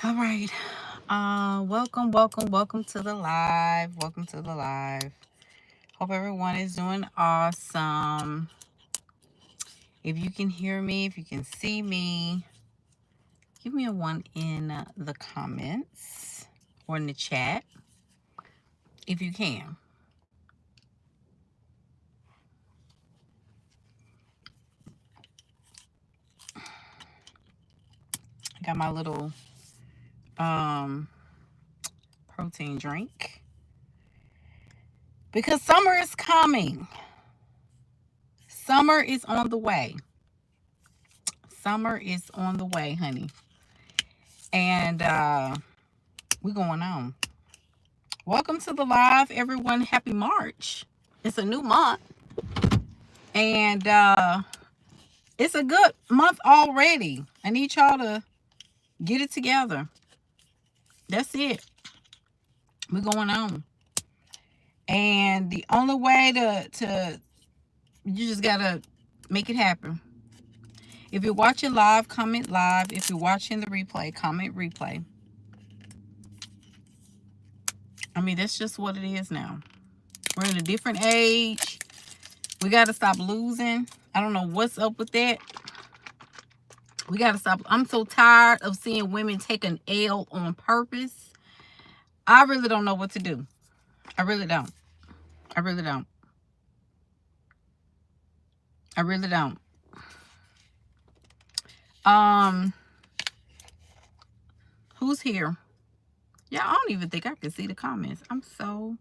All right. Welcome to the live. Welcome to the live. Hope everyone is doing awesome. If you can hear me, if you can see me, give me a one in the comments or in the chat if you can. I got my little protein drink because summer is coming. Summer is on the way. Summer is on the way, honey. And we're going on. Welcome to the live, everyone. Happy March. It's a new month. And it's a good month already. I need y'all to get it together. That's it. We're going on. And the only way to you just gotta make it happen. If you're watching live, comment live. If you're watching the replay, comment replay. I mean, that's just what it is now. We're in a different age. We got to stop losing. I don't know what's up with that. We got to stop. I'm so tired of seeing women take an L on purpose. I really don't know what to do. I really don't. I really don't. I really don't. Who's here? Yeah, I don't even think I can see the comments. I'm so...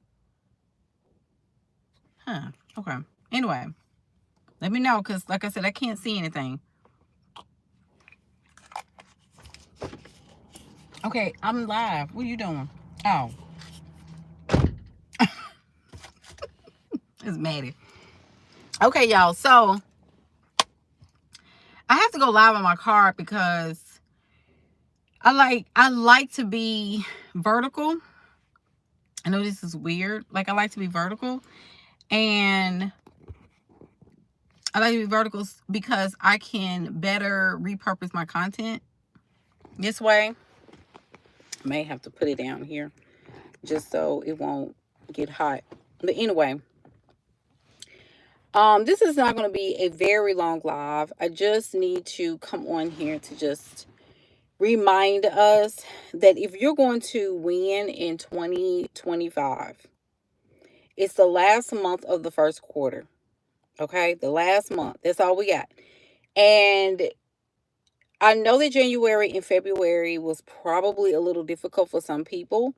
Okay. Anyway, let me know, because like I said, I can't see anything. Okay, I'm live. What are you doing? Oh. It's Maddie. Okay, y'all. So, I have to go live on my car because I like to be vertical. I know this is weird. Like, I like to be vertical. And I like to be vertical because I can better repurpose my content this way. I may have to put it down here just so it won't get hot. But anyway, this is not going to be a very long live. I just need to come on here to just remind us that if you're going to win in 2025, it's the last month of the first quarter. Okay, the last month. That's all we got. And I know that January and February was probably a little difficult for some people.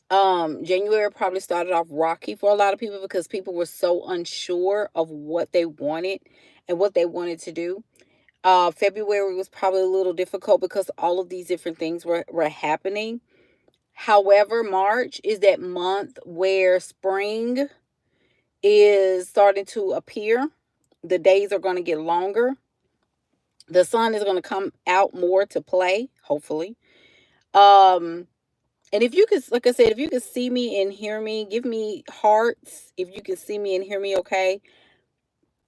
January probably started off rocky for a lot of people because people were so unsure of what they wanted and what they wanted to do. February was probably a little difficult because all of these different things were happening. However, March is that month where spring is starting to appear. The days are going to get longer. The sun is going to come out more to play, hopefully. And if you could, like I said, if you could see me and hear me, give me hearts. If you can see me and hear me, okay.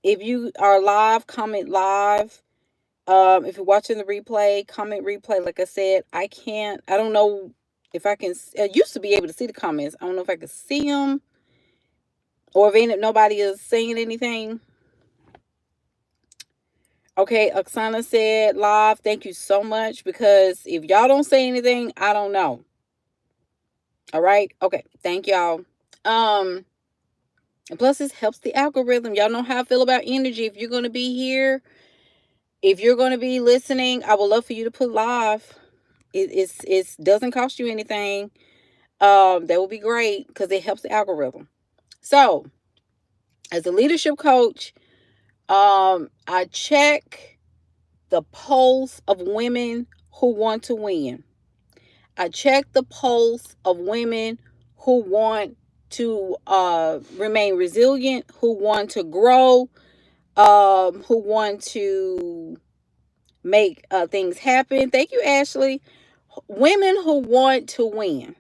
If you are live, comment live. If you're watching the replay, comment replay. Like I said, I don't know if I can. I used to be able to see the comments. I don't know if I can see them or if nobody is saying anything. Okay, Oksana said live. Thank you so much, because if y'all don't say anything, I don't know. All right. Okay. Thank y'all. And plus, this helps the algorithm. Y'all know how I feel about energy. If you're going to be here, if you're going to be listening, I would love for you to put live. It doesn't cost you anything. That would be great because it helps the algorithm. So, as a leadership coach, I check the pulse of women who want to win. I check the pulse of women who want to remain resilient, who want to grow, who want to make things happen. Thank you, Ashley. Women who want to win.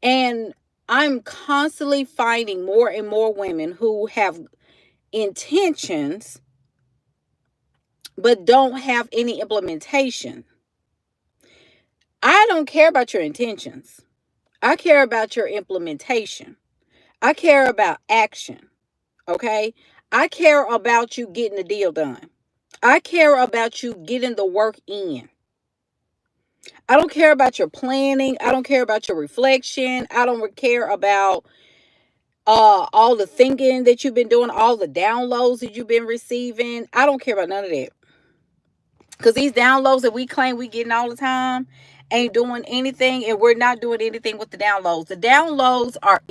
And I'm constantly finding more and more women who have intentions but don't have any implementation. I don't care about your intentions. I care about your implementation. I care about action. Okay? I care about you getting the deal done. I care about you getting the work in. I don't care about your planning. I don't care about your reflection. I don't care about all the thinking that you've been doing, all the downloads that you've been receiving. I don't care about none of that. Because these downloads that we claim we getting all the time ain't doing anything, and we're not doing anything with the downloads. The downloads are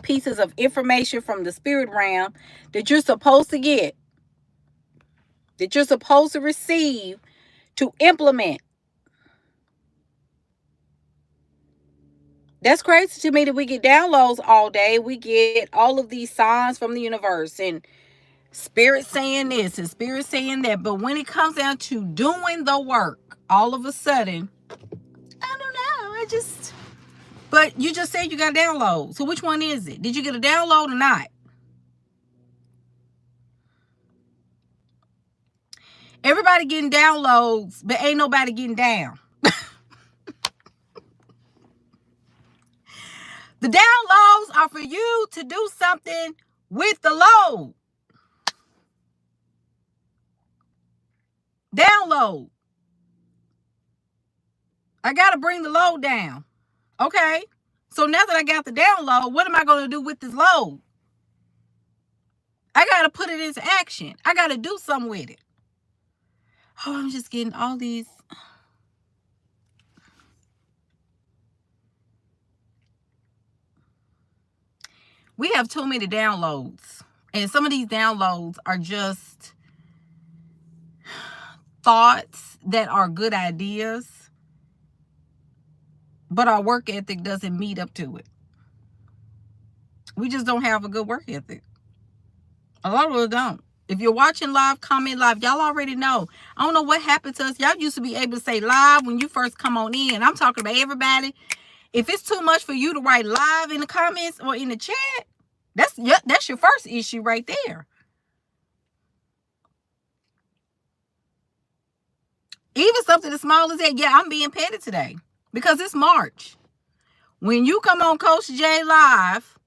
pieces of information from the spirit realm that you're supposed to get, that you're supposed to receive to implement. That's crazy to me that we get downloads all day. We get all of these signs from the universe and spirit saying this and spirit saying that. But when it comes down to doing the work, all of a sudden, I don't know. But you just said you got a download. So which one is it? Did you get a download or not? Everybody getting downloads, but ain't nobody getting down. The downloads are for you to do something with the load. Download. I got to bring the load down. Okay. So now that I got the download, what am I going to do with this load? I got to put it into action. I got to do something with it. Oh, I'm just getting all these. We have too many downloads. And some of these downloads are just thoughts that are good ideas, but our work ethic doesn't meet up to it. We just don't have a good work ethic. A lot of us don't. If you're watching live, comment live. Y'all already know. I don't know what happened to us. Y'all used to be able to say live when you first come on in. I'm talking about everybody. If it's too much for you to write live in the comments or in the chat, that's your first issue right there. Even something as small as that, yeah, I'm being petty today because it's March. When you come on Coach J Live,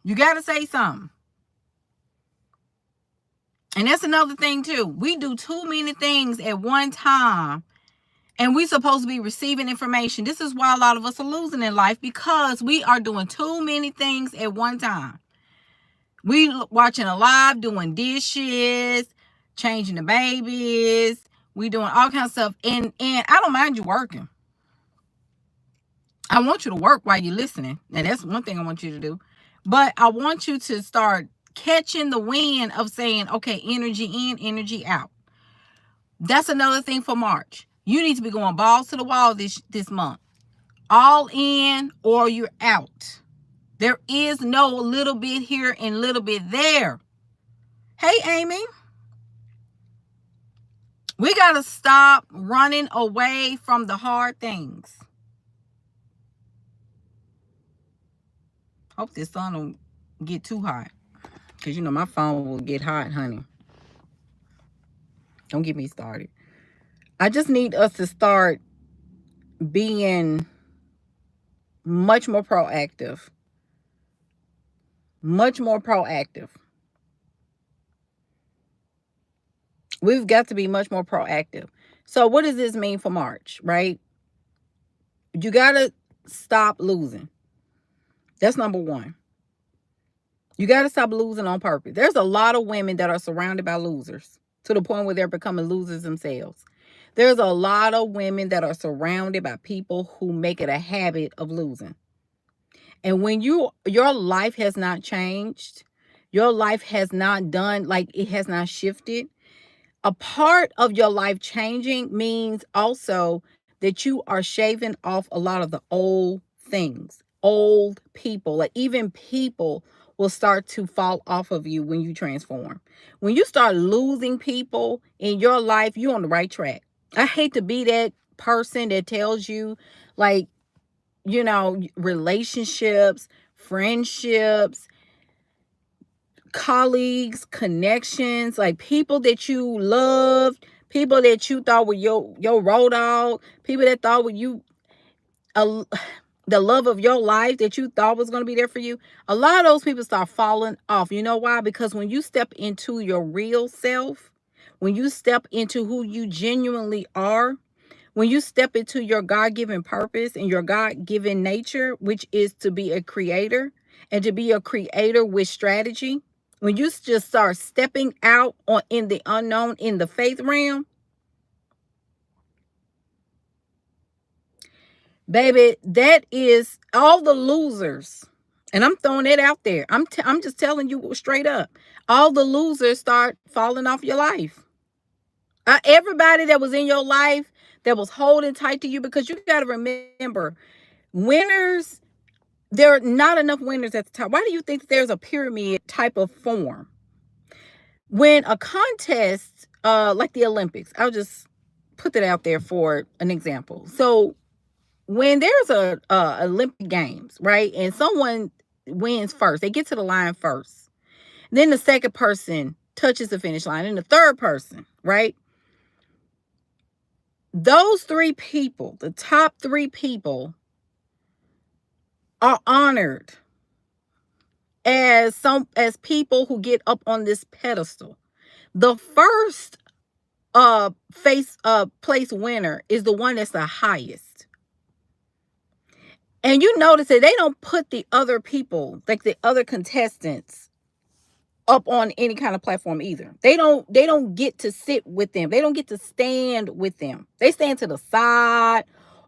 you got to say something. And that's another thing too. We do too many things at one time, and we're supposed to be receiving information. This is why a lot of us are losing in life, because we are doing too many things at one time. We watching a live, doing dishes, changing the babies. We doing all kinds of stuff. And I don't mind you working. I want you to work while you're listening. Now, that's one thing I want you to do. But I want you to start catching the wind of saying, okay, energy in, energy out. That's another thing for March. You need to be going balls to the wall this month. All in or you're out. There is no little bit here and little bit there. Hey, Amy. We got to stop running away from the hard things. Hope this sun don't get too hot. Because, you know, my phone will get hot, honey. Don't get me started. I just need us to start being much more proactive. Much more proactive. We've got to be much more proactive. So what does this mean for March, right? You got to stop losing. That's number one. You got to stop losing on purpose. There's a lot of women that are surrounded by losers to the point where they're becoming losers themselves. There's a lot of women that are surrounded by people who make it a habit of losing. And when your life has not changed, your life has not done, like it has not shifted, a part of your life changing means also that you are shaving off a lot of the old things, old people. Like even people will start to fall off of you when you transform. When you start losing people in your life, you're on the right track. I hate to be that person that tells you, like, you know, relationships, friendships, colleagues, connections, like people that you loved, people that you thought were your road dog, people that thought were you the love of your life that you thought was going to be there for you. A lot of those people start falling off. You know why? Because when you step into your real self, when you step into who you genuinely are, when you step into your God-given purpose and your God-given nature, which is to be a creator and to be a creator with strategy, when you just start stepping out in the unknown, in the faith realm, baby, that is all the losers. And I'm throwing it out there. I'm just telling you straight up. All the losers start falling off your life. Everybody that was in your life that was holding tight to you, because you got to remember, winners, there are not enough winners at the top. Why do you think there's a pyramid type of form? When a contest, like the Olympics, I'll just put that out there for an example. So when there's a Olympic Games, right, and someone wins first, they get to the line first. Then the second person touches the finish line, and the third person, right? Those three people, the top three people, are honored as people who get up on this pedestal. The first place winner is the one that's the highest. And you notice that they don't put the other people, like the other contestants, up on any kind of platform either. They don't get to sit with them. They don't get to stand with them. They stand to the side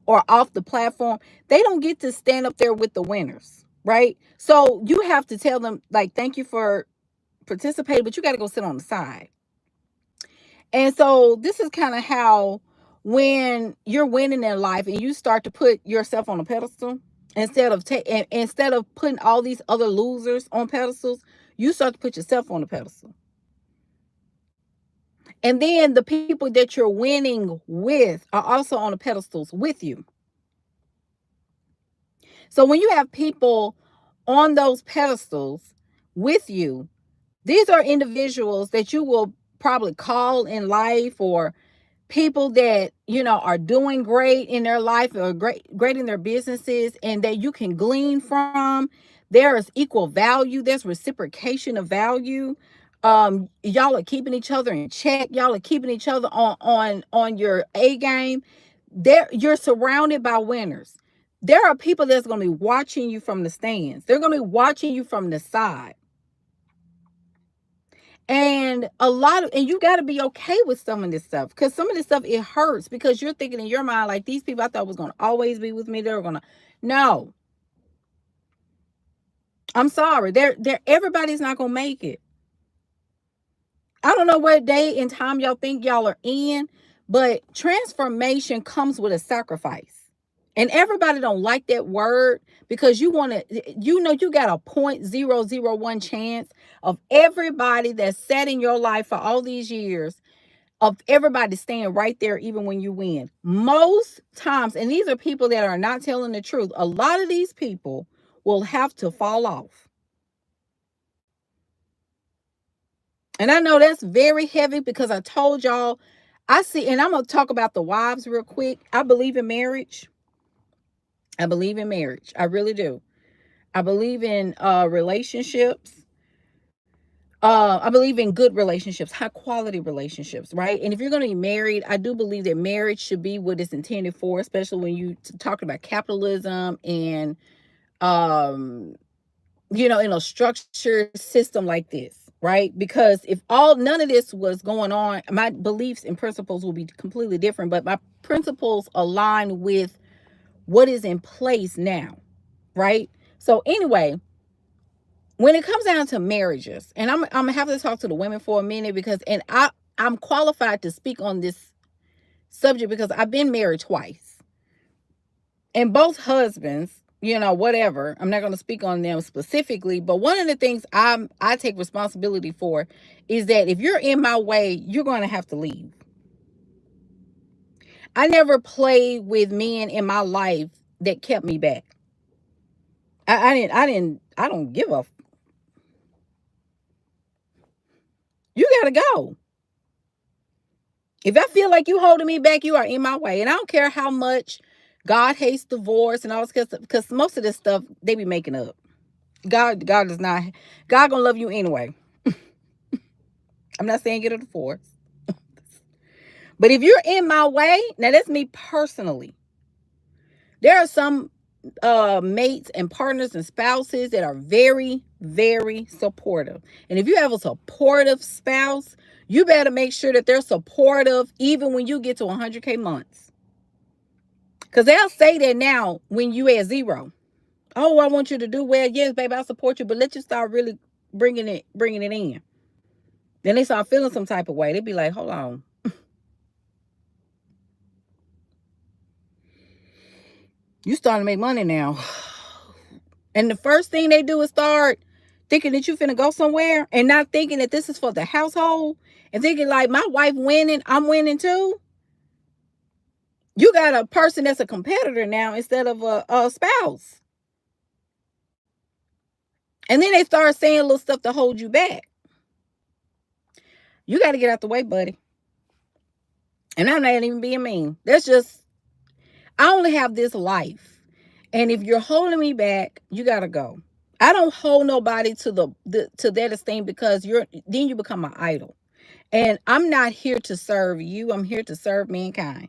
or off the platform. They don't get to stand up there with the winners, right? So you have to tell them, like, thank you for participating, but you got to go sit on the side. And so this is kind of how, when you're winning in life and you start to put yourself on a pedestal, instead of putting all these other losers on pedestals, you start to put yourself on a pedestal. And then the people that you're winning with are also on the pedestals with you. So when you have people on those pedestals with you, these are individuals that you will probably call in life, or people that, are doing great in their life, or great in their businesses, and that you can glean from. There is equal value. There's reciprocation of value. Y'all are keeping each other in check. Y'all are keeping each other on your A game. You're surrounded by winners. There are people that's going to be watching you from the stands. They're going to be watching you from the side. And you got to be okay with some of this stuff, because some of this stuff, it hurts, because you're thinking in your mind, like, these people I thought was going to always be with me, they're going to, no, I'm sorry. Everybody's not going to make it. I don't know what day and time y'all think y'all are in, but transformation comes with a sacrifice. And everybody don't like that word, because you got a 0.001 chance of everybody that's sat in your life for all these years, of everybody staying right there even when you win. Most times, and these are people that are not telling the truth, a lot of these people will have to fall off. And I know that's very heavy, because I told y'all, and I'm going to talk about the wives real quick. I believe in marriage. I really do. I believe in relationships. I believe in good relationships, high quality relationships, right? And if you're going to be married, I do believe that marriage should be what it's intended for, especially when you talk about capitalism and, in a structured system like this, right? Because if none of this was going on, my beliefs and principles will be completely different, but my principles align with what is in place now, right? So anyway, when it comes down to marriages, and I'm gonna have to talk to the women for a minute, because I'm qualified to speak on this subject, because I've been married twice, and both husbands, whatever. I'm not going to speak on them specifically, but one of the things I take responsibility for is that if you're in my way, you're going to have to leave. I never played with men in my life that kept me back. I don't give a. You got to go. If I feel like you holding me back, you are in my way. And I don't care how much God hates divorce and all this stuff, because most of this stuff they be making up. God does not. God gonna love you anyway. I'm not saying get a divorce, but if you're in my way, now that's me personally. There are some mates and partners and spouses that are very, very supportive. And if you have a supportive spouse, you better make sure that they're supportive even when you get to 100K months. Because they'll say that now when you at zero. Oh, I want you to do well. Yes, baby, I support you, but let you start really bringing it in. Then they start feeling some type of way. They be like, hold on. You starting to make money now. And the first thing they do is start thinking that you finna go somewhere and not thinking that this is for the household and thinking like my wife winning, I'm winning too. You got a person that's a competitor now instead of a spouse. And then they start saying little stuff to hold you back. You got to get out the way, buddy. And I'm not even being mean. That's just, I only have this life. And if you're holding me back, you got to go. I don't hold nobody to to that esteem, because then you become an idol. And I'm not here to serve you. I'm here to serve mankind.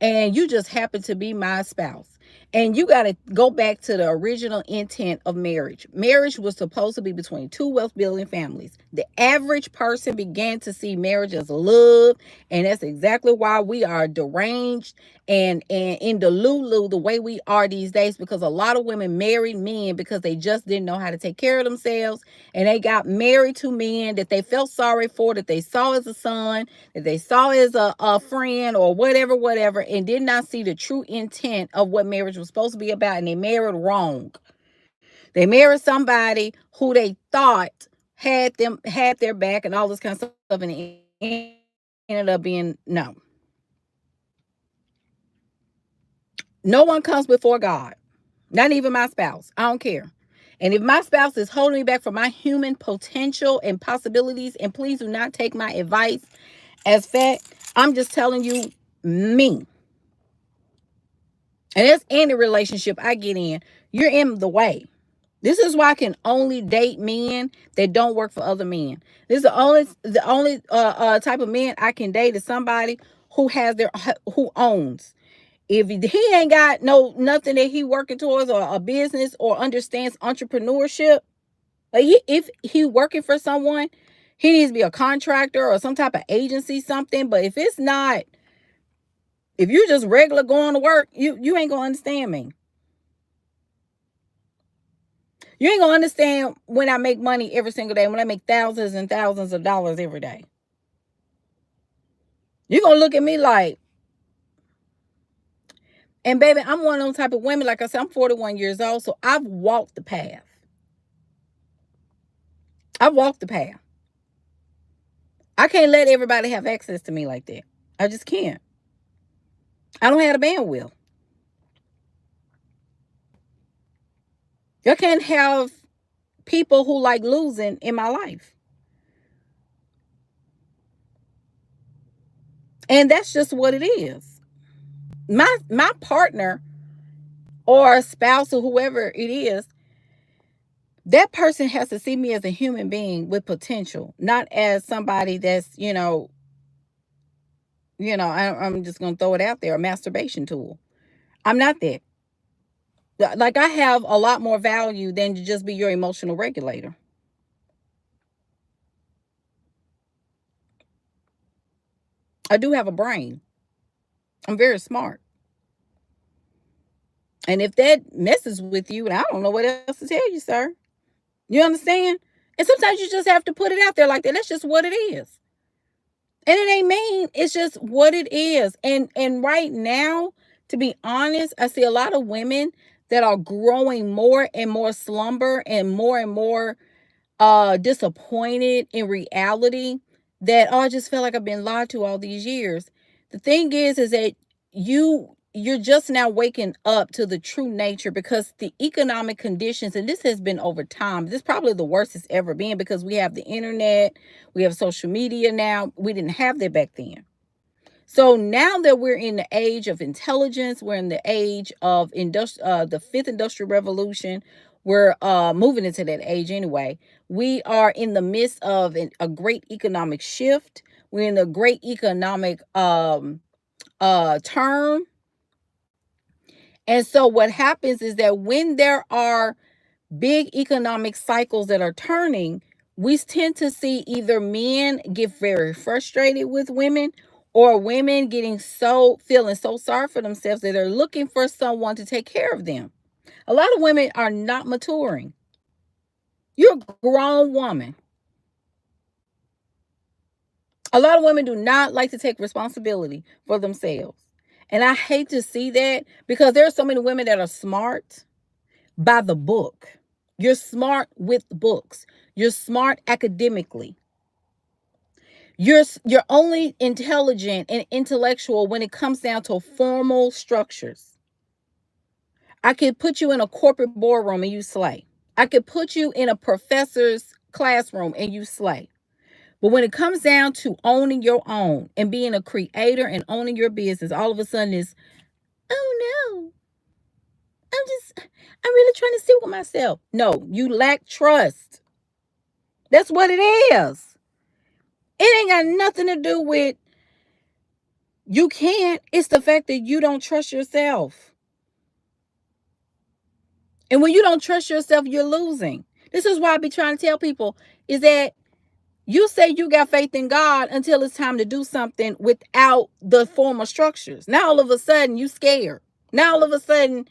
And you just happen to be my spouse. And you got to go back to the original intent of marriage. Marriage was supposed to be between two wealth building families. The average person began to see marriage as love. And that's exactly why we are deranged and in the lulu the way we are these days, because a lot of women married men because they just didn't know how to take care of themselves, and they got married to men that they felt sorry for, that they saw as a son, that they saw as a friend or whatever, and did not see the true intent of what marriage was supposed to be about, and they married wrong. They married somebody who they thought had their back and all this kind of stuff, and it ended up being no. No one comes before God, not even my spouse. I don't care. And if my spouse is holding me back from my human potential and possibilities, and please do not take my advice as fact, I'm just telling you me. And that's any relationship I get in, you're in the way. This is why I can only date men that don't work for other men. This is the only type of man I can date is somebody who owns. If he ain't got nothing that he working towards, or a business, or understands entrepreneurship, like if he working for someone, he needs to be a contractor or some type of agency, something. But if it's not, if you just regular going to work, you ain't gonna understand me. You ain't gonna understand when I make money every single day, when I make thousands and thousands of dollars every day. You're gonna look at me like, and baby, I'm one of those type of women, like I said, I'm 41 years old, so I've walked the path. I've walked the path. I can't let everybody have access to me like that. I just can't. I don't have the bandwidth. I can't have people who like losing in my life. And that's just what it is. My partner or spouse or whoever it is, that person has to see me as a human being with potential, not as somebody that's, I'm just going to throw it out there, a masturbation tool. I'm not that. Like, I have a lot more value than to just be your emotional regulator. I do have a brain. I'm very smart. And if that messes with you, and I don't know what else to tell you, sir. You understand? And sometimes you just have to put it out there like that. That's just what it is. And it ain't mean. It's just what it is. And right now, to be honest, I see a lot of women that are growing more and more slumber and more disappointed in reality, that I just feel like I've been lied to all these years. The thing is that you're just now waking up to the true nature, because the economic conditions, and this has been over time, this is probably the worst it's ever been, because we have the internet, we have social media now. We didn't have that back then. So now that we're in the age of intelligence, we're in the age of the fifth industrial revolution. We're moving into that age anyway. We are in the midst of a great economic shift. We're in a great economic term. And so what happens is that when there are big economic cycles that are turning, we tend to see either men get very frustrated with women, or women feeling so sorry for themselves that they're looking for someone to take care of them. A lot of women are not maturing. You're a grown woman. A lot of women do not like to take responsibility for themselves. And I hate to see that, because there are so many women that are smart by the book. You're smart with books. You're smart academically. You're only intelligent and intellectual when it comes down to formal structures. I could put you in a corporate boardroom and you slay. I could put you in a professor's classroom and you slay. But when it comes down to owning your own and being a creator and owning your business, all of a sudden it's, oh no, I'm really trying to sit with myself. No, you lack trust. That's what it is. It ain't got nothing to do with you can't. It's the fact that you don't trust yourself. And when you don't trust yourself, you're losing. This is why I be trying to tell people is that you say you got faith in God until it's time to do something without the formal structures. Now all of a sudden you scared. Now all of a sudden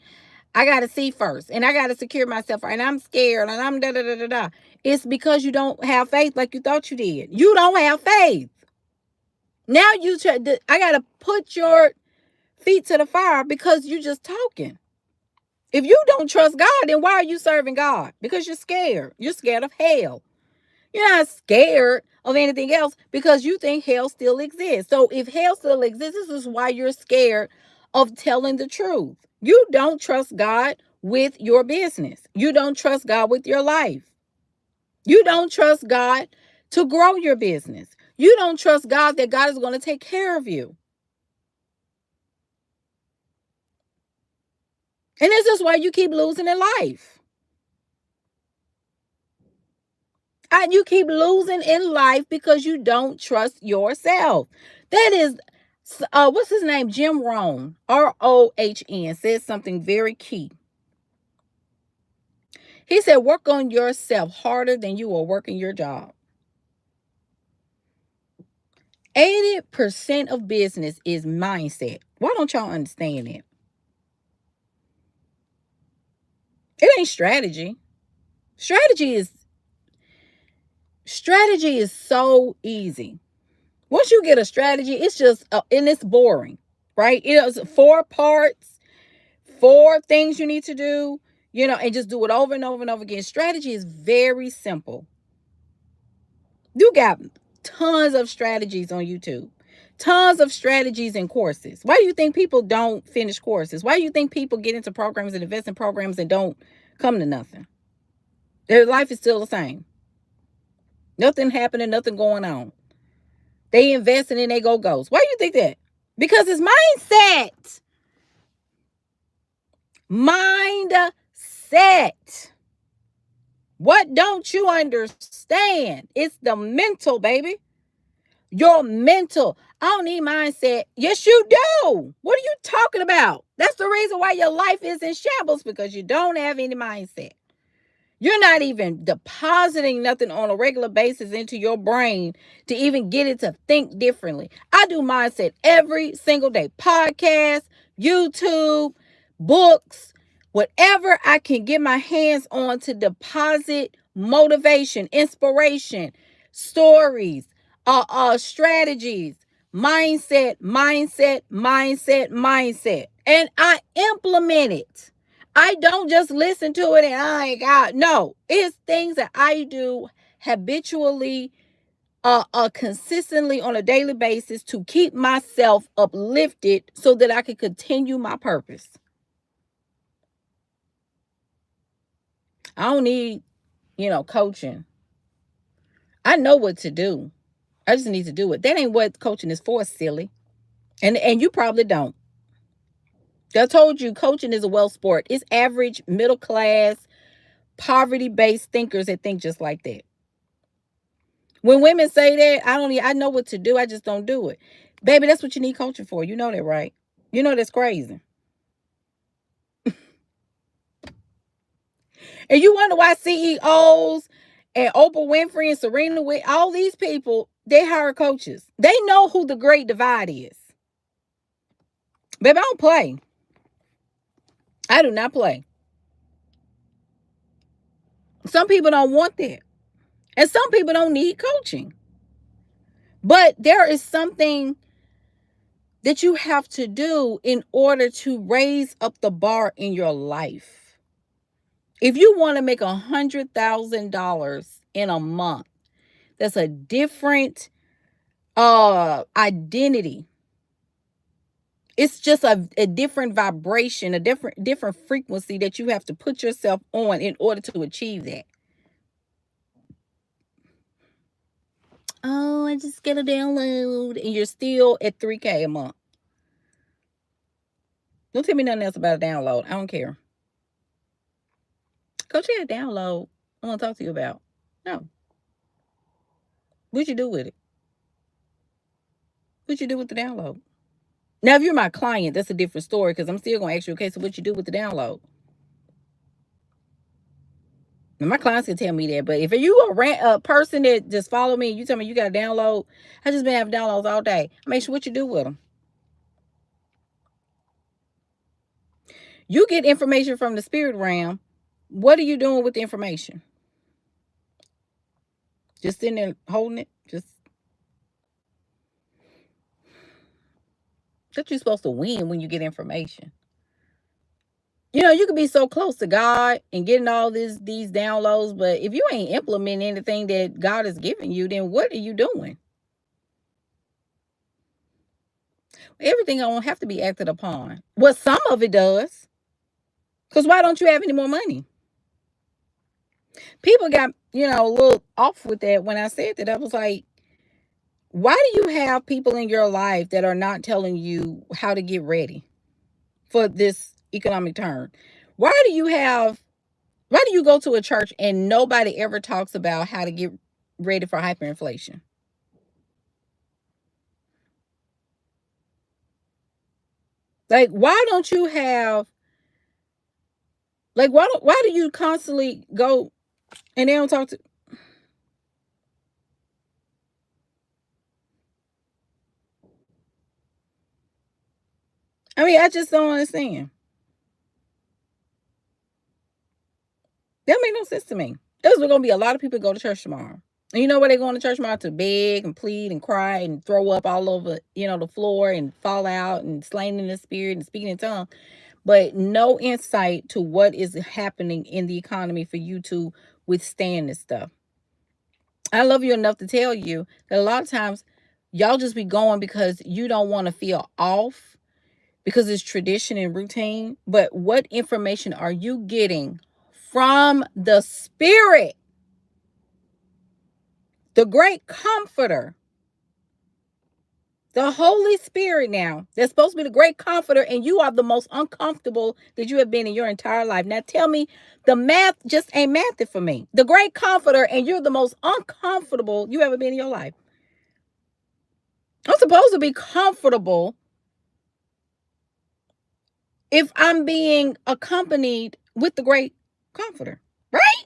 I got to see first and I got to secure myself and I'm scared and I'm da da da da da. It's because you don't have faith like you thought you did. You don't have faith. Now I got to put your feet to the fire because you're just talking. If you don't trust God, then why are you serving God? Because you're scared. You're scared of hell. You're not scared of anything else because you think hell still exists. So if hell still exists, this is why you're scared of telling the truth. You don't trust God with your business. You don't trust God with your life. You don't trust God to grow your business. You don't trust God that God is going to take care of you. And this is why you keep losing in life. You keep losing in life because you don't trust yourself. That is, what's his name? Jim Rohn, Rohn, said something very key. He said, work on yourself harder than you are working your job. 80% of business is mindset. Why don't y'all understand that? It ain't strategy. Strategy is so easy. Once you get a strategy, it's just, and it's boring, right? It is 4 parts, 4 things you need to do, and just do it over and over and over again. Strategy is very simple. You got tons of strategies on YouTube, tons of strategies and courses. Why do you think people don't finish courses? Why do you think people get into programs and invest in programs and don't come to nothing? Their life is still the same. Nothing happening, nothing going on. They invest and then they go ghost. Why do you think that? Because it's mindset. Mindset. What don't you understand? It's the mental, baby. Your mental. I don't need mindset. Yes, you do. What are you talking about? That's the reason why your life is in shambles, because you don't have any mindset. You're not even depositing nothing on a regular basis into your brain to even get it to think differently. I do mindset every single day. Podcasts, YouTube, books, whatever I can get my hands on to deposit motivation, inspiration, stories, strategies, mindset. And I implement it. I don't just listen to it and I ain't got, no, it's things that I do habitually, consistently on a daily basis to keep myself uplifted so that I can continue my purpose. I don't need, coaching. I know what to do. I just need to do it. That ain't what coaching is for, silly. And you probably don't. I told you coaching is a wealth sport. It's average, middle class, poverty-based thinkers that think just like that. When women say that, I know what to do. I just don't do it. Baby, that's what you need coaching for. You know that, right? You know that's crazy. And you wonder why CEOs and Oprah Winfrey and Serena Williams, all these people, they hire coaches. They know who the great divide is. Baby, I don't play. I do not play. Some people don't want that. And some people don't need coaching. But there is something that you have to do in order to raise up the bar in your life. If you want to make $100,000 in a month, that's a different identity. It's just a different vibration, a different frequency that you have to put yourself on in order to achieve that. Oh, I just get a download and you're still at $3,000 a month. Don't tell me nothing else about a download. I don't care. Coach, you had a download I want to talk to you about. No. What'd you do with it? What'd you do with the download? Now, if you're my client, that's a different story because I'm still going to ask you, okay, so what you do with the download? And my clients can tell me that, but if you a person that just follow me, you tell me you got a download, I just been having downloads all day. Make sure what you do with them. You get information from the spirit realm. What are you doing with the information? Just sitting there holding it? Just that you're supposed to win when you get information. You know, you could be so close to God and getting all these downloads, but if you ain't implementing anything that God has given you, then what are you doing? Everything don't have to be acted upon. Well, some of it does. Because why don't you have any more money? People got, a little off with that when I said that. I was like, why do you have people in your life that are not telling you how to get ready for this economic turn? Why do you go to a church and nobody ever talks about how to get ready for hyperinflation? Like, why don't you have, like, why do you constantly go and they don't talk to, I just don't understand. That make no sense to me. There's going to be a lot of people go to church tomorrow. And you know where they're going to church tomorrow? To beg and plead and cry and throw up all over, the floor and fall out and slain in the spirit and speaking in tongues. But no insight to what is happening in the economy for you to withstand this stuff. I love you enough to tell you that a lot of times y'all just be going because you don't want to feel off because it's tradition and routine. But what information are you getting from the spirit? The great comforter, the Holy Spirit now, that's supposed to be the great comforter, and you are the most uncomfortable that you have been in your entire life. Now tell me, the math just ain't mathing for me. The great comforter, and you're the most uncomfortable you ever been in your life. I'm supposed to be comfortable if I'm being accompanied with the great comforter, right?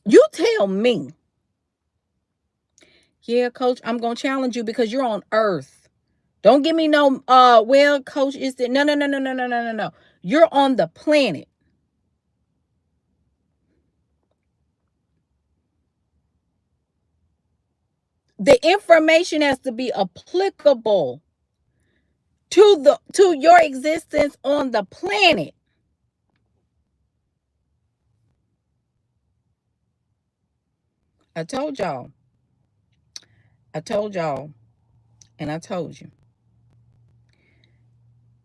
You tell me. Yeah, coach, I'm going to challenge you because you're on earth. Don't give me no, well, coach, is that, no. You're on the planet. The information has to be applicable to your existence on the planet. I told y'all, and I told you.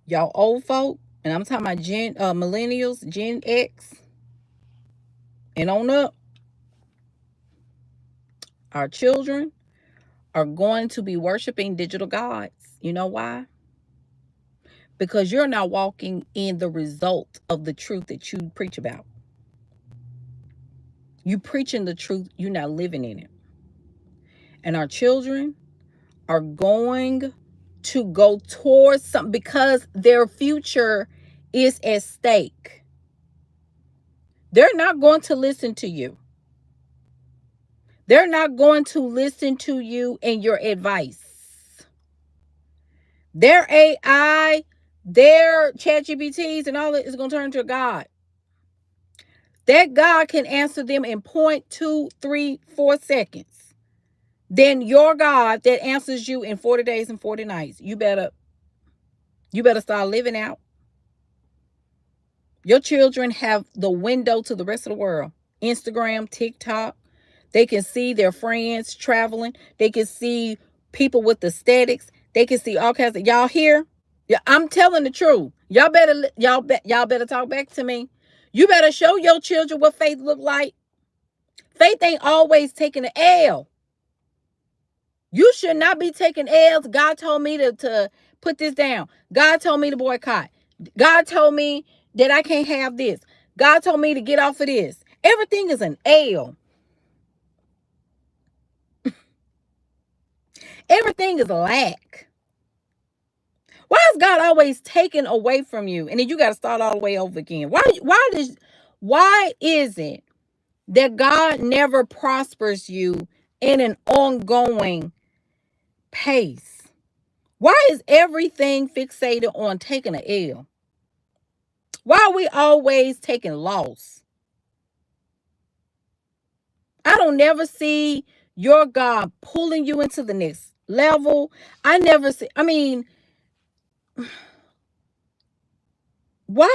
Y'all old folk, and I'm talking about millennials, Gen X, and on up, our children are going to be worshiping digital gods. You know why? Because you're not walking in the result of the truth that you preach about. You preaching the truth, you're not living in it. And our children are going to go towards something because their future is at stake. They're not going to listen to you. They're not going to listen to you and your advice. Their AI, their ChatGPTs and all that is going to turn to a God. That God can answer them in 0.234 seconds. Then your God that answers you in 40 days and 40 nights. You better start living out. Your children have the window to the rest of the world. Instagram, TikTok. They can see their friends traveling. They can see people with aesthetics. They can see all kinds of, y'all here? Yeah, I'm telling the truth. Y'all better talk back to me. You better show your children what faith look like. Faith ain't always taking an L. You should not be taking L's. God told me to put this down. God told me to boycott. God told me that I can't have this. God told me to get off of this. Everything is an L. Everything is a lack. Why is God always taking away from you? And then you got to start all the way over again. Why is it that God never prospers you in an ongoing pace? Why is everything fixated on taking an L? Why are we always taking loss? I don't never see your God pulling you into the next level. Why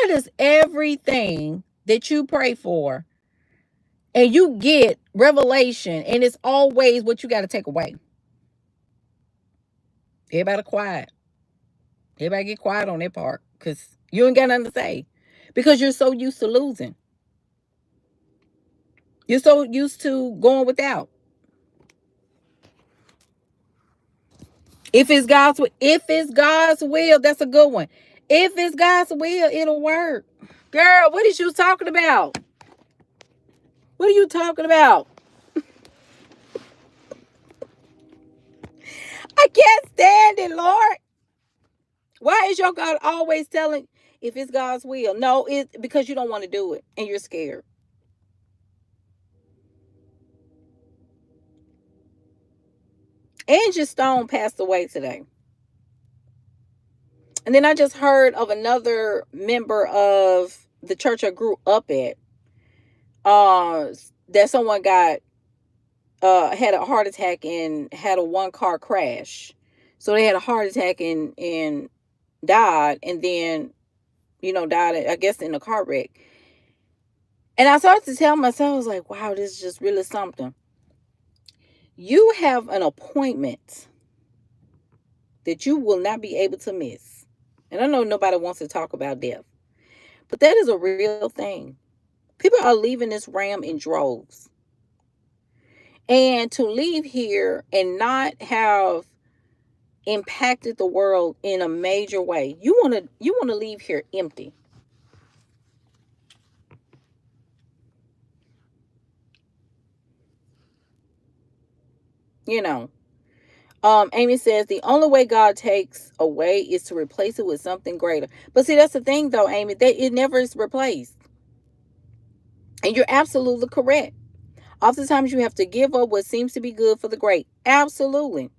does everything that you pray for and you get revelation and it's always what you got to take away? Everybody quiet. Everybody get quiet on their part because you ain't got nothing to say because you're so used to losing. You're so used to going without. If it's God's will, that's a good one. If it's God's will, it'll work. Girl, what is you talking about? What are you talking about? I can't stand it, Lord. Why is your God always telling if it's God's will? No, it's because you don't want to do it and you're scared. Angie Stone passed away today. And then I just heard of another member of the church I grew up at. That someone got had a heart attack and had a one car crash. So they had a heart attack and died, and then died, I guess, in a car wreck. And I started to tell myself, I was like, wow, this is just really something. You have an appointment that you will not be able to miss. And I know nobody wants to talk about death, but that is a real thing. People are leaving this realm in droves. And to leave here and not have impacted the world in a major way, you want to leave here empty. Amy says the only way God takes away is to replace it with something greater. But see, that's the thing though, Amy, that it never is replaced. And you're absolutely correct. Oftentimes you have to give up what seems to be good for the great. Absolutely.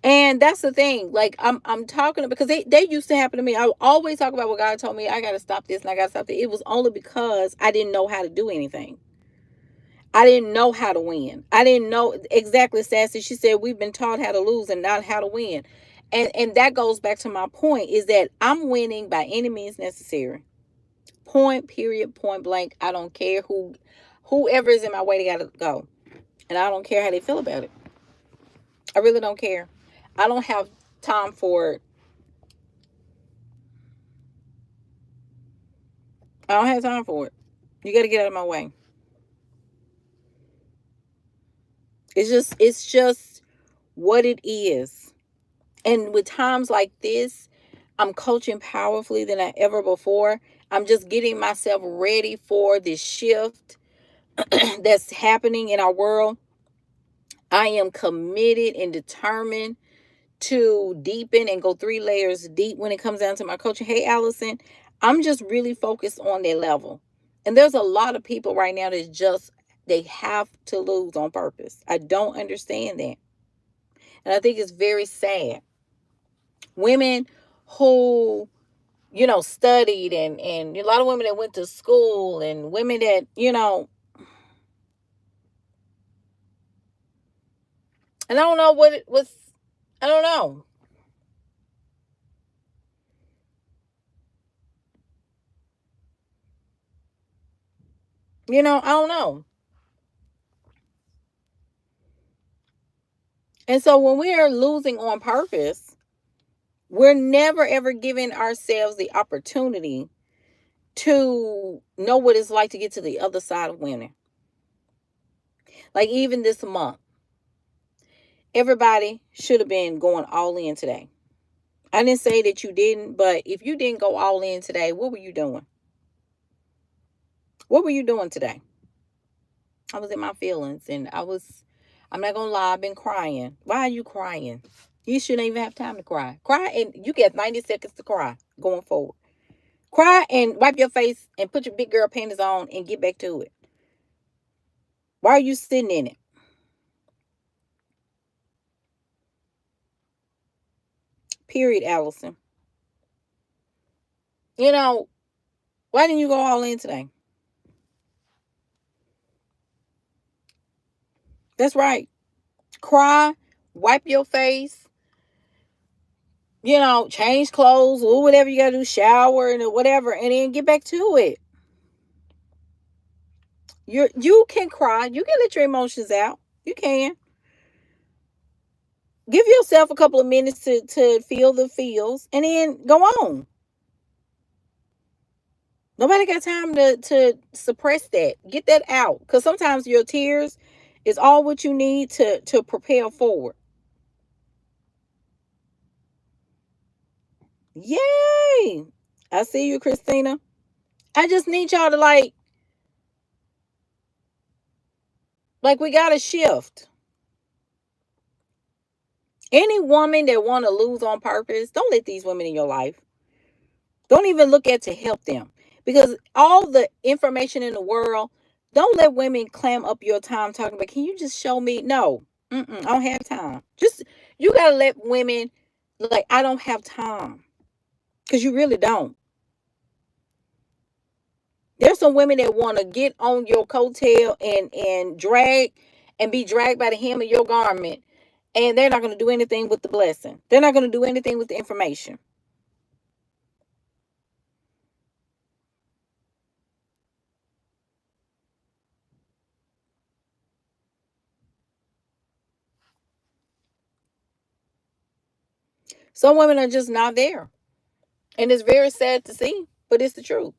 And that's the thing. Like I'm talking because they used to happen to me. I always talk about what God told me. I got to stop this and I got to stop that. It was only because I didn't know how to do anything. I didn't know how to win. I didn't know exactly, Sassy. She said we've been taught how to lose and not how to win. And that goes back to my point is that I'm winning by any means necessary. Point, period, point blank. I don't care whoever is in my way, they got to go. And I don't care how they feel about it. I really don't care. I don't have time for it. I don't have time for it. You got to get out of my way. It's just what it is. And with times like this, I'm coaching powerfully than I ever before. I'm just getting myself ready for this shift that's happening in our world. I am committed and determined to deepen and go 3 layers deep when it comes down to my coaching. Hey, Elocin, I'm just really focused on that level. And there's a lot of people right now that just, they have to lose on purpose. I don't understand that. And I think it's very sad. Women who, studied, and a lot of women that went to school, and women that, and I don't know what it was. I don't know. I don't know. And so when we are losing on purpose, we're never ever giving ourselves the opportunity to know what it's like to get to the other side of winning. Like even this month, everybody should have been going all in today. I didn't say that you didn't, but if you didn't go all in today, what were you doing? What were you doing today? I was in my feelings, and I'm not going to lie, I've been crying. Why are you crying? You shouldn't even have time to cry. Cry, and you get 90 seconds to cry going forward. Cry and wipe your face and put your big girl panties on and get back to it. Why are you sitting in it? Period, Elocin. Why didn't you go all in today? That's right. Cry, wipe your face, change clothes or whatever you got to do, shower and whatever, and then get back to it. You can cry. You can let your emotions out. You can. Give yourself a couple of minutes to feel the feels and then go on. Nobody got time to suppress that. Get that out. Because sometimes your tears is all what you need to propel forward. Yay! I see you, Christina. I just need y'all to we gotta shift. Any woman that want to lose on purpose, don't let these women in your life. Don't even look at to help them. Because all the information in the world, don't let women clam up your time talking about, can you just show me? No. I don't have time. Just, you got to let women, I don't have time. Because you really don't. There's some women that want to get on your coattail and drag and be dragged by the hem of your garment. And they're not going to do anything with the blessing. They're not going to do anything with the information. Some women are just not there. And it's very sad to see, but it's the truth.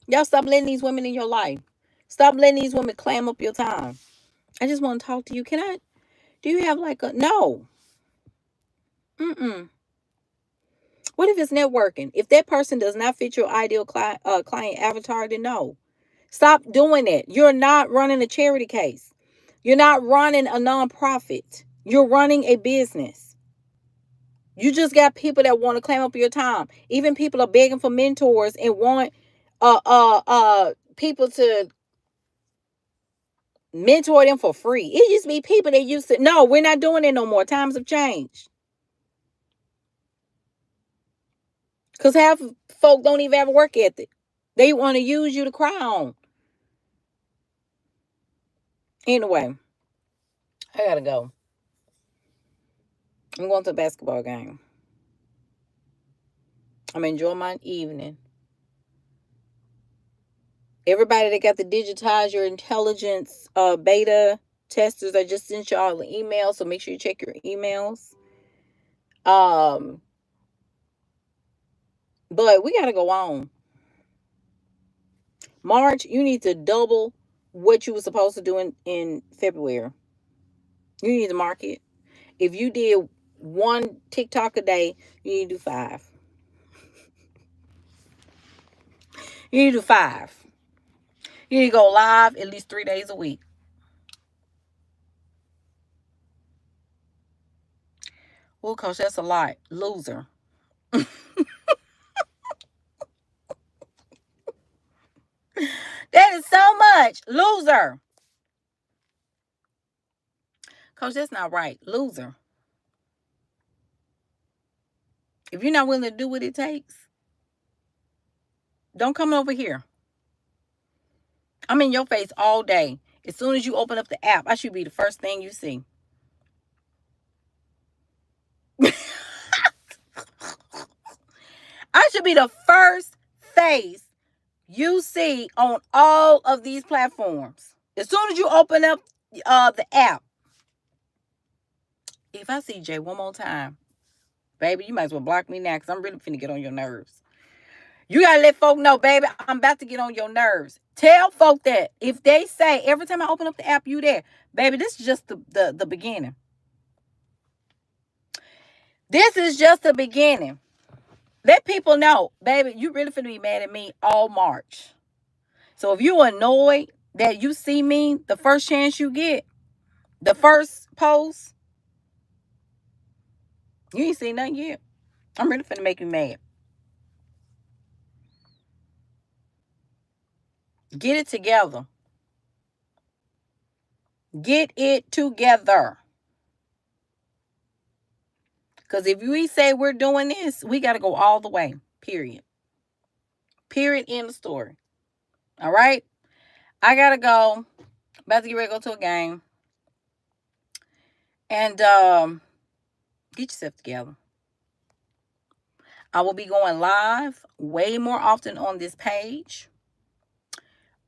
Y'all stop letting these women in your life. Stop letting these women clam up your time. I just want to talk to you. Do you have no. Mm-mm. What if it's networking? If that person does not fit your ideal client avatar, then no. Stop doing it. You're not running a charity case. You're not running a nonprofit. You're running a business. You just got people that want to clam up your time. Even people are begging for mentors and want people to mentor them for free. It used to be people that used to, no, we're not doing it no more. Times have changed. Because half folk don't even have a work ethic. They want to use you to cry on. Anyway, I gotta go. I'm going to a basketball game. I'm enjoying my evening. Everybody that got the digitize your intelligence beta testers, I just sent y'all an email, so make sure you check your emails. But we gotta go on. March, you need to double what you were supposed to do in February. You need to market. If you did one TikTok a day, you need to do 5. You need to do 5. You need to go live at least 3 days a week. Well, Coach, that's a lot. Loser. That is so much. Loser. Coach, that's not right. Loser. If you're not willing to do what it takes, don't come over here. I'm in your face all day. As soon as you open up the app, I should be the first thing you see. I should be the first face you see on all of these platforms. As soon as you open up the app, if I see Jay one more time, baby, you might as well block me now because I'm really finna get on your nerves. You gotta let folk know, baby, I'm about to get on your nerves. Tell folk that if they say every time I open up the app, you there, baby, this is just the beginning. This is just the beginning. Let people know, baby, you really finna be mad at me all March. So if you annoyed that you see me the first chance you get, the first post, you ain't seen nothing yet. I'm really finna make you mad. Get it together. Get it together. Because if we say we're doing this, we got to go all the way. Period. Period. End of story. All right? I got to go. About to get ready to go to a game. And get yourself together. I will be going live way more often on this page.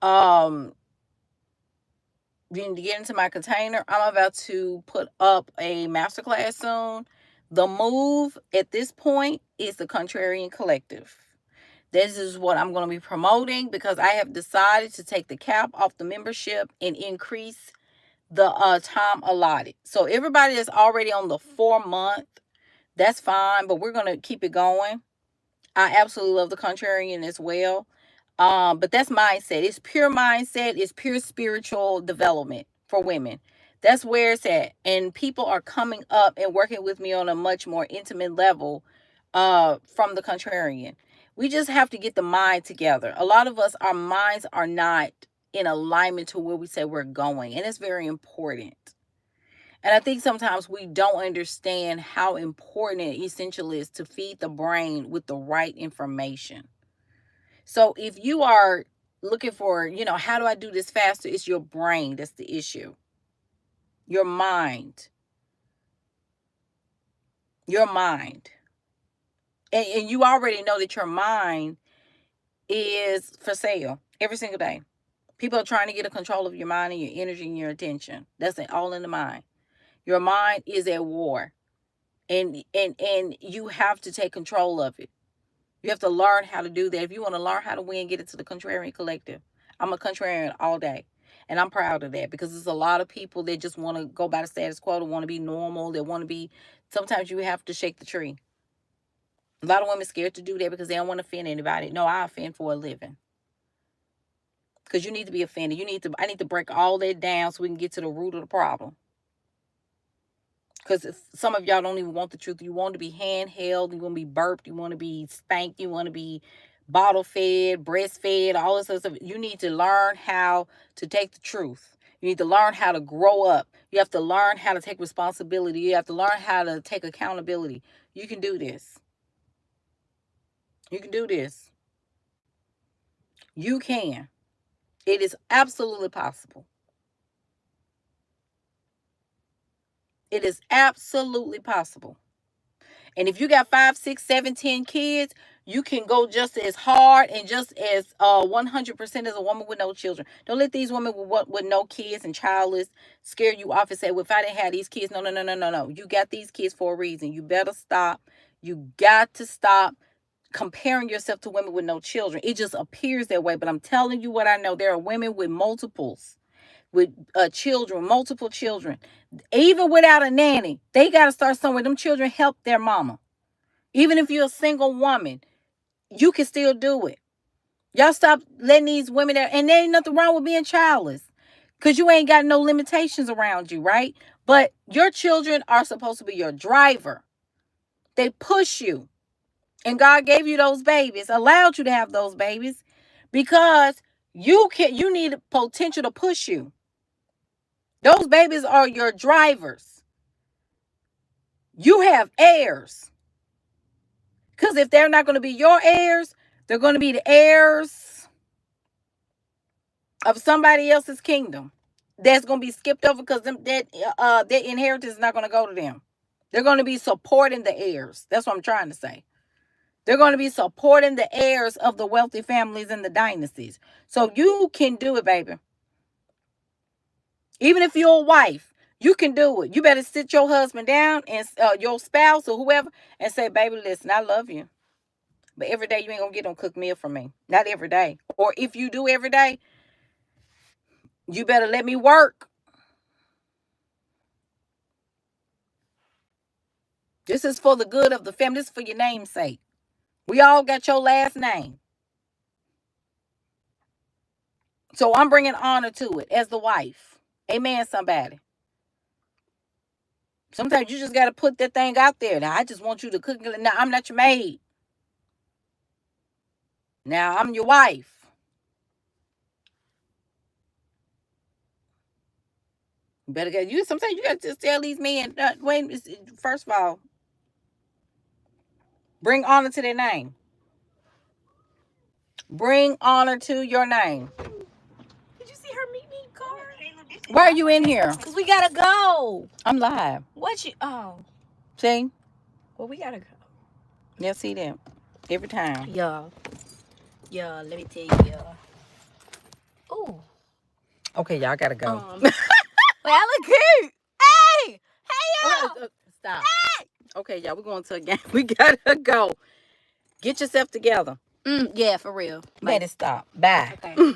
You need to get into my container. I'm about to put up a masterclass soon. The move at this point is the Contrarian Collective. This is what I'm going to be promoting because I have decided to take the cap off the membership and increase the time allotted. So everybody that's already on the 4-month, that's fine, but we're going to keep it going. I absolutely love the Contrarian as well. But that's mindset. It's pure mindset. It's pure spiritual development for women. That's where it's at. And people are coming up and working with me on a much more intimate level from the Contrarian. We just have to get the mind together. A lot of us, our minds are not in alignment to where we say we're going. And it's very important. And I think sometimes we don't understand how important and essential it is to feed the brain with the right information. So if you are looking for, how do I do this faster? It's your brain that's the issue. Your mind. Your mind. And you already know that your mind is for sale every single day. People are trying to get a control of your mind and your energy and your attention. That's all in the mind. Your mind is at war. And you have to take control of it. You have to learn how to do that. If you want to learn how to win, get into the Contrarian Collective. I'm a contrarian all day. And I'm proud of that because there's a lot of people that just want to go by the status quo, that want to be normal, that want to be, sometimes you have to shake the tree. A lot of women scared to do that because they don't want to offend anybody. No, I offend for a living. Because you need to be offended. I need to break all that down so we can get to the root of the problem. Because some of y'all don't even want the truth. You want to be handheld. You want to be burped. You want to be spanked. You want to be bottle fed, breastfed, all this other stuff. You need to learn how to take the truth. You need to learn how to grow up. You have to learn how to take responsibility. You have to learn how to take accountability. You can do this. You can do this. You can. It is absolutely possible. It is absolutely possible. And if you got 5, 6, 7, 10 kids, you can go just as hard and just as 100% as a woman with no children. Don't let these women with no kids and childless scare you off and say, well, if I didn't have these kids, no. You got these kids for a reason. You better stop. You got to stop comparing yourself to women with no children. It just appears that way. But I'm telling you what I know. There are women with multiples. with children, multiple children, even without a nanny. They got to start somewhere. Them children help their mama. Even if you're a single woman, you can still do it. Y'all stop letting these women there. And there ain't nothing wrong with being childless, because you ain't got no limitations around you, right? But your children are supposed to be your driver. They push you. And God gave you those babies, allowed you to have those babies, because you need potential to push you. Those babies are your drivers. You have heirs. Because if they're not going to be your heirs, they're going to be the heirs of somebody else's kingdom. That's going to be skipped over, because their inheritance is not going to go to them. They're going to be supporting the heirs. That's what I'm trying to say. They're going to be supporting the heirs of the wealthy families and the dynasties. So you can do it, baby. Even if you're a wife, you can do it. You better sit your husband down, and your spouse or whoever, and say, baby, listen, I love you, but every day you ain't going to get no cooked meal from me. Not every day. Or if you do every day, you better let me work. This is for the good of the family. This is for your name's sake. We all got your last name. So I'm bringing honor to it as the wife. Amen, somebody. Sometimes you just got to put that thing out there. Now, I just want you to cook. Now, I'm not your maid. Now, I'm your wife. You better get you. Sometimes you got to just tell these men, wait, first of all, bring honor to their name. Bring honor to your name. Did you see her meet me card? Why are you in here? Because we got to go. I'm live. What you, oh. See? Well, we got to go. Yeah, see them. Every time. Y'all, let me tell you, y'all. Oh. Okay, y'all got to go. Well, I look cute. Hey, y'all. Stop. Hey. Okay, y'all, we're going to a game. We got to go. Get yourself together. Yeah, for real. Let it stop. Bye. Okay.